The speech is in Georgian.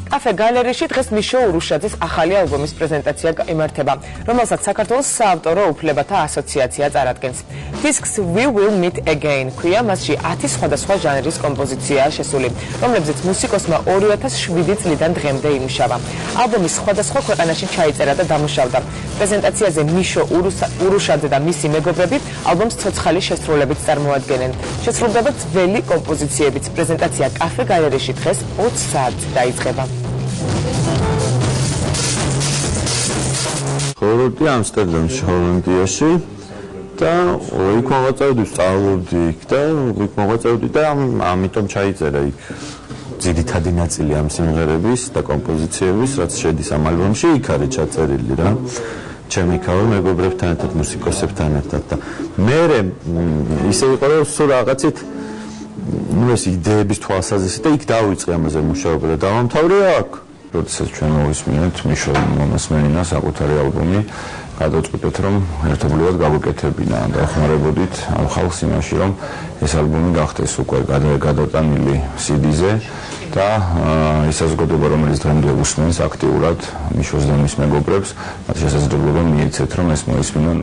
კაფე გალერეში დღეს მიშო ურუშაძის ახალი ალბომის პრეზენტაცია იმართება, რომელსაც საქართველოს საავტორო უფლებათა ასოციაცია წარადგენს. Discs We Will Meet Again ქვია, მასში 10 სხვადასხვა ჟანრის კომპოზიციაა შესული, რომლებზეც მუსიკოსმა 2007 წლიდან დღემდე იმუშავა. ალბომის სხვადასხვა ქვეყანაში ჩაიწერა და დამუშავდა. პრეზენტაციაზე მიშო ურუშაძე და მისი მეგობრები ალბომს ცოცხალი შესრულებით წარმოადგენენ. შესრულდება ძველი კომპოზიციებით. პრეზენტაცია კაფე გალერეში დღეს 20 საათზე დაიწყება. ხოროდი ამსტერდამში, ჰოლანდიაში და იქ მოღვაწეობდი, სწავლობდი იქ და იქ მოღვაწეობდი და ამიტომ ჩაიწერა იქ ძირითადი ნაწილი ამ სიმღერების და კომპოზიციების, რაც შედის ამ ალბომში, იქ არის ჩაწერილი რა. ჩემი ქალა მეგობრებთან ერთად, მუსიკოსებთან ერთად და მე ისე იყო რომ სულ რაღაცით ეს იდეების თვალსაზრისით და იქ დავიწყე ამაზე მუშაობა და დავამთავრე აქ. როდესაც ჩვენ მოვისმინეთ მიშო მომასმენინას საკუთარი ალბომი, გადავწყვიტეთ რომ ერთობლივად გავუკეთებინა და ხმარებოდით ამ ხალხს იმაში რომ ეს ალბომი გახდეს უკვე გადატანილი CD-ზე და ის საზოგადოება რომელიც დღემდე უსმენს აქტიურად მიშოს და მის მეგობრებს, მათ შესაძლებლობა მიეცეთ რომ ეს მოისმინონ.